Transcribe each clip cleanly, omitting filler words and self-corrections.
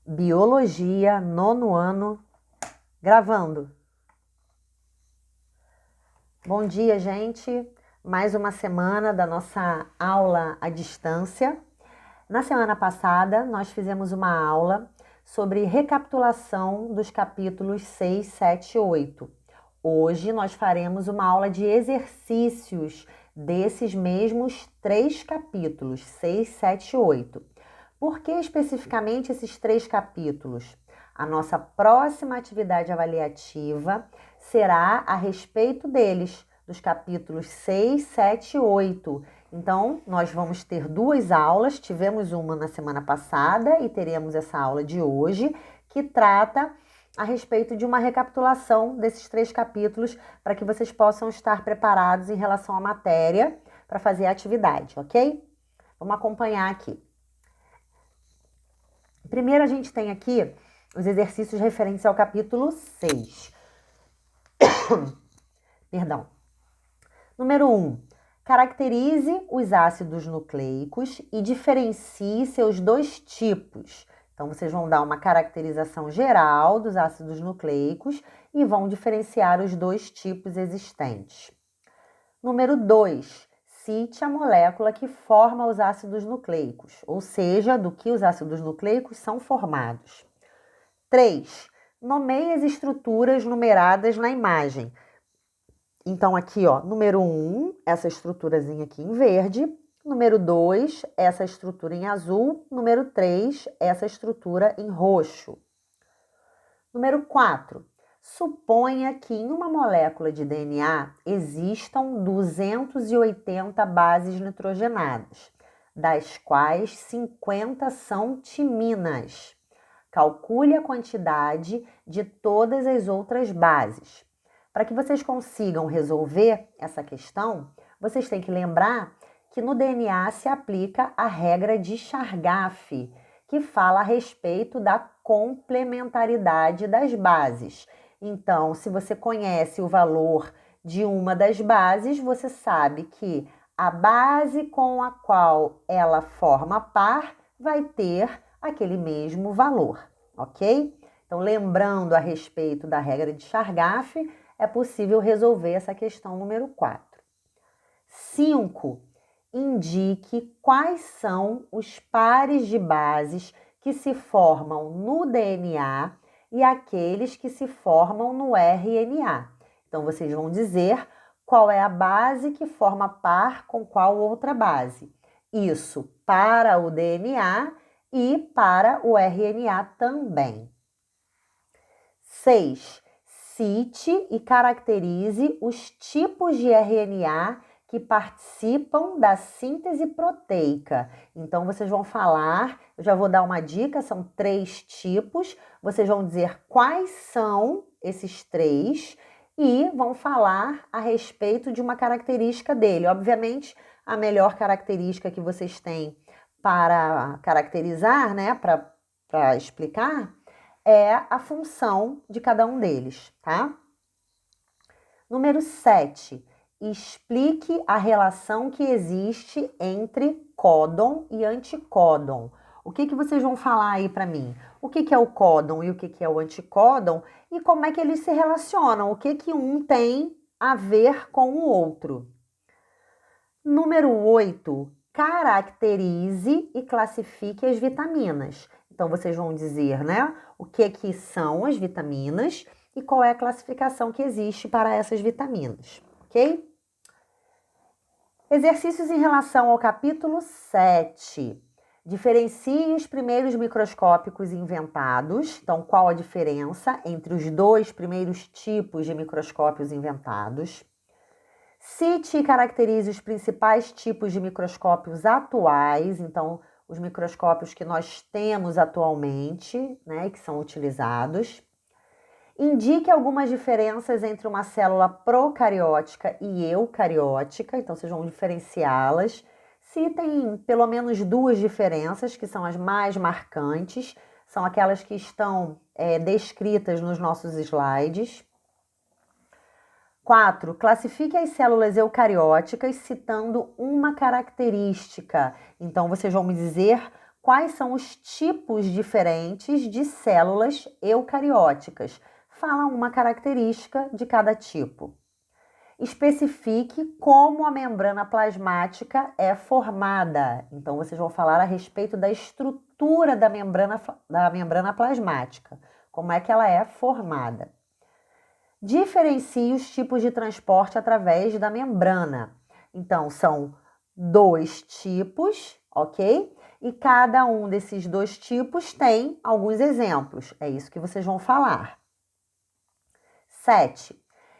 Biologia, 9º ano, gravando. Bom dia, gente. Mais uma semana da nossa aula à distância. Na semana passada, nós fizemos uma aula sobre recapitulação dos capítulos 6, 7 e 8. Hoje, nós faremos uma aula de exercícios desses mesmos 3 capítulos, 6, 7 e 8. Por que especificamente esses 3 capítulos? A nossa próxima atividade avaliativa será a respeito deles, dos capítulos 6, 7 e 8. Então, nós vamos ter 2 aulas, tivemos uma na semana passada e teremos essa aula de hoje, que trata a respeito de uma recapitulação desses 3 capítulos, para que vocês possam estar preparados em relação à matéria para fazer a atividade, ok? Vamos acompanhar aqui. Primeiro, a gente tem aqui os exercícios referentes ao capítulo 6. Perdão. Número 1. Caracterize os ácidos nucleicos e diferencie seus 2 tipos. Então, vocês vão dar uma caracterização geral dos ácidos nucleicos e vão diferenciar os 2 tipos existentes. Número 2. Cite a molécula que forma os ácidos nucleicos, ou seja, do que os ácidos nucleicos são formados. 3. Nomeie as estruturas numeradas na imagem. Então, aqui, ó, número 1, essa estruturazinha aqui em verde. Número 2, essa estrutura em azul. Número 3, essa estrutura em roxo. Número 4. Suponha que em uma molécula de DNA existam 280 bases nitrogenadas, das quais 50 são timinas. Calcule a quantidade de todas as outras bases. Para que vocês consigam resolver essa questão, vocês têm que lembrar que no DNA se aplica a regra de Chargaff, que fala a respeito da complementaridade das bases. Então, se você conhece o valor de uma das bases, você sabe que a base com a qual ela forma par vai ter aquele mesmo valor, ok? Então, lembrando a respeito da regra de Chargaff, é possível resolver essa questão número 4. 5. Indique quais são os pares de bases que se formam no DNA e aqueles que se formam no RNA. Então, vocês vão dizer qual é a base que forma par com qual outra base. Isso para o DNA e para o RNA também. 6. Cite e caracterize os tipos de RNA que participam da síntese proteica. Então, vocês vão falar, eu já vou dar uma dica, são 3 tipos. Vocês vão dizer quais são esses 3 e vão falar a respeito de uma característica dele. Obviamente, a melhor característica que vocês têm para caracterizar, né, para explicar, é a função de cada um deles, tá? Número 7. Explique a relação que existe entre códon e anticódon. O que vocês vão falar aí para mim? O que é o códon e o que é o anticódon e como é que eles se relacionam? O que um tem a ver com o outro? Número 8. Caracterize e classifique as vitaminas. Então, vocês vão dizer, né, o que são as vitaminas e qual é a classificação que existe para essas vitaminas, ok? Exercícios em relação ao capítulo 7. Diferencie os primeiros microscópicos inventados. Então, qual a diferença entre os 2 primeiros tipos de microscópios inventados? Cite e caracterize os principais tipos de microscópios atuais, então, os microscópios que nós temos atualmente, né, que são utilizados. Indique algumas diferenças entre uma célula procariótica e eucariótica, então vocês vão diferenciá-las. Citem pelo menos 2 diferenças, que são as mais marcantes, são aquelas que estão descritas nos nossos slides. 4. Classifique as células eucarióticas citando uma característica. Então, vocês vão me dizer quais são os tipos diferentes de células eucarióticas. Fala uma característica de cada tipo. Especifique como a membrana plasmática é formada. Então, vocês vão falar a respeito da estrutura da membrana plasmática. Como é que ela é formada. Diferencie os tipos de transporte através da membrana. Então, são 2 tipos, ok? E cada um desses 2 tipos tem alguns exemplos. É isso que vocês vão falar. 7.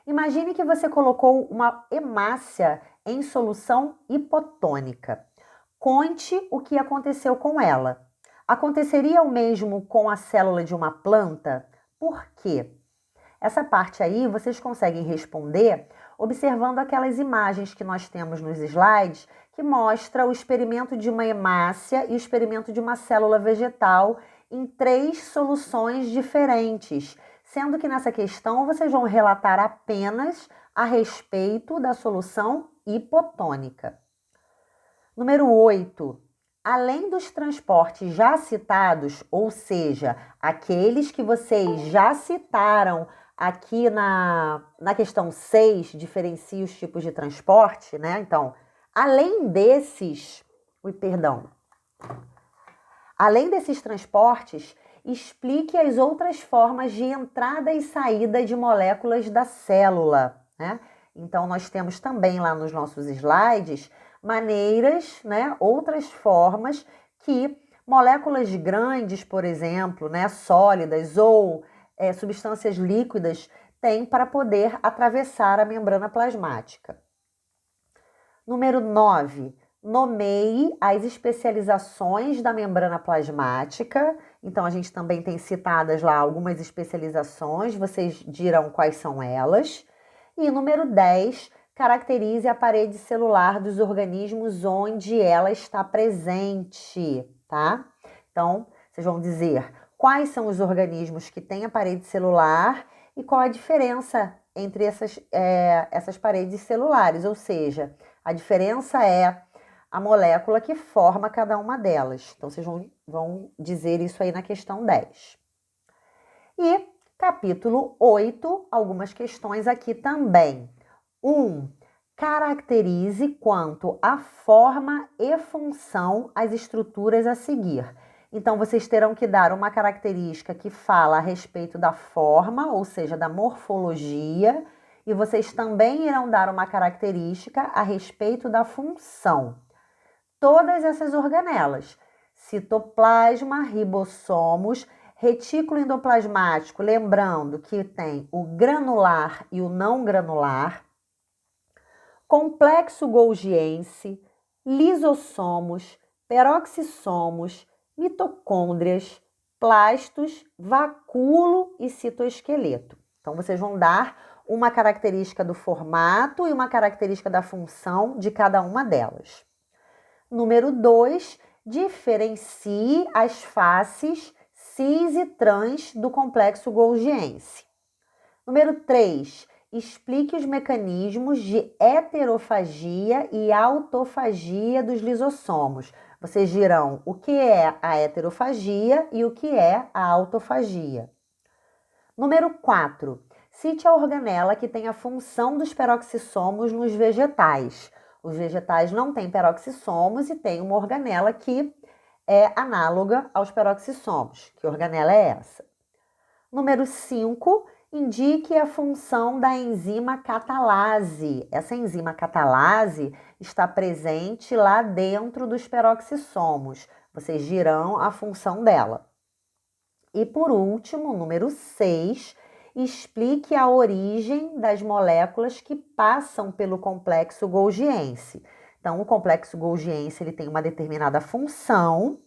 Imagine que você colocou uma hemácia em solução hipotônica. Conte o que aconteceu com ela. Aconteceria o mesmo com a célula de uma planta? Por quê? Essa parte aí vocês conseguem responder observando aquelas imagens que nós temos nos slides que mostra o experimento de uma hemácia e o experimento de uma célula vegetal em 3 soluções diferentes, sendo que nessa questão vocês vão relatar apenas a respeito da solução hipotônica. Número 8. Além dos transportes já citados, ou seja, aqueles que vocês já citaram aqui na questão 6, diferencie os tipos de transporte, né? Então, além desses transportes, explique as outras formas de entrada e saída de moléculas da célula, né? Então, nós temos também lá nos nossos slides maneiras, né, outras formas que moléculas grandes, por exemplo, né, sólidas ou substâncias líquidas têm para poder atravessar a membrana plasmática. Número 9. Nomeie as especializações da membrana plasmática. Então, a gente também tem citadas lá algumas especializações, vocês dirão quais são elas. E número 10. Caracterize a parede celular dos organismos onde ela está presente, tá? Então, vocês vão dizer quais são os organismos que têm a parede celular e qual a diferença entre essas paredes celulares, ou seja, a diferença é a molécula que forma cada uma delas. Então, vocês vão dizer isso aí na questão 10. E capítulo 8, algumas questões aqui também. 1. Caracterize quanto à forma e função as estruturas a seguir. Então, vocês terão que dar uma característica que fala a respeito da forma, ou seja, da morfologia, e vocês também irão dar uma característica a respeito da função. Todas essas organelas, citoplasma, ribossomos, retículo endoplasmático, lembrando que tem o granular e o não granular, complexo golgiense, lisossomos, peroxissomos, mitocôndrias, plastos, vacúolo e citoesqueleto. Então, vocês vão dar uma característica do formato e uma característica da função de cada uma delas. Número 2, diferencie as faces cis e trans do complexo golgiense. Número 3, explique os mecanismos de heterofagia e autofagia dos lisossomos. Vocês dirão o que é a heterofagia e o que é a autofagia. Número 4, cite a organela que tem a função dos peroxissomos nos vegetais. Os vegetais não têm peroxissomos e tem uma organela que é análoga aos peroxissomos. Que organela é essa? Número 5, indique a função da enzima catalase. Essa enzima catalase está presente lá dentro dos peroxissomos. Vocês dirão a função dela. E por último, número 6, explique a origem das moléculas que passam pelo complexo golgiense. Então, o complexo golgiense ele tem uma determinada função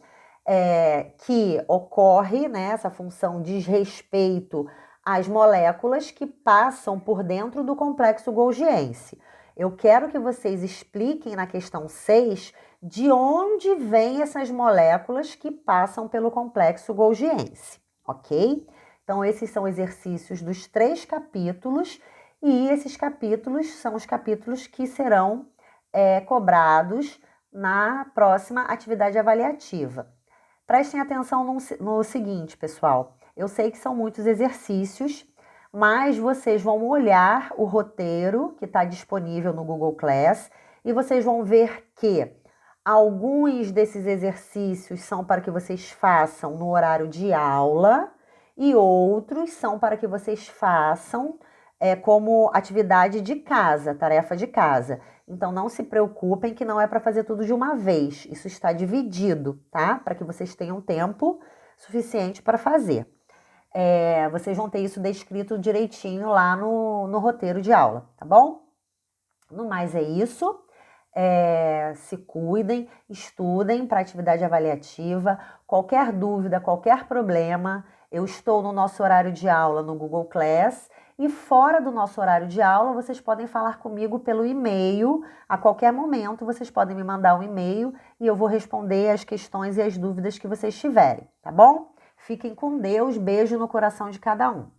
que ocorre, né? Essa função diz respeito às moléculas que passam por dentro do complexo golgiense. Eu quero que vocês expliquem na questão 6 de onde vêm essas moléculas que passam pelo complexo golgiense, ok? Então, esses são exercícios dos 3 capítulos e esses capítulos são os capítulos que serão cobrados na próxima atividade avaliativa. Prestem atenção no seguinte, pessoal. Eu sei que são muitos exercícios, mas vocês vão olhar o roteiro que está disponível no Google Class e vocês vão ver que alguns desses exercícios são para que vocês façam no horário de aula e outros são para que vocês façam como atividade de casa, tarefa de casa. Então, não se preocupem que não é para fazer tudo de uma vez. Isso está dividido, tá? Para que vocês tenham tempo suficiente para fazer. Vocês vão ter isso descrito direitinho lá no roteiro de aula, tá bom? No mais é isso. Se cuidem, estudem para atividade avaliativa. Qualquer dúvida, qualquer problema, eu estou no nosso horário de aula no Google Class. E fora do nosso horário de aula, vocês podem falar comigo pelo e-mail. A qualquer momento, vocês podem me mandar um e-mail e eu vou responder as questões e as dúvidas que vocês tiverem, tá bom? Fiquem com Deus, beijo no coração de cada um.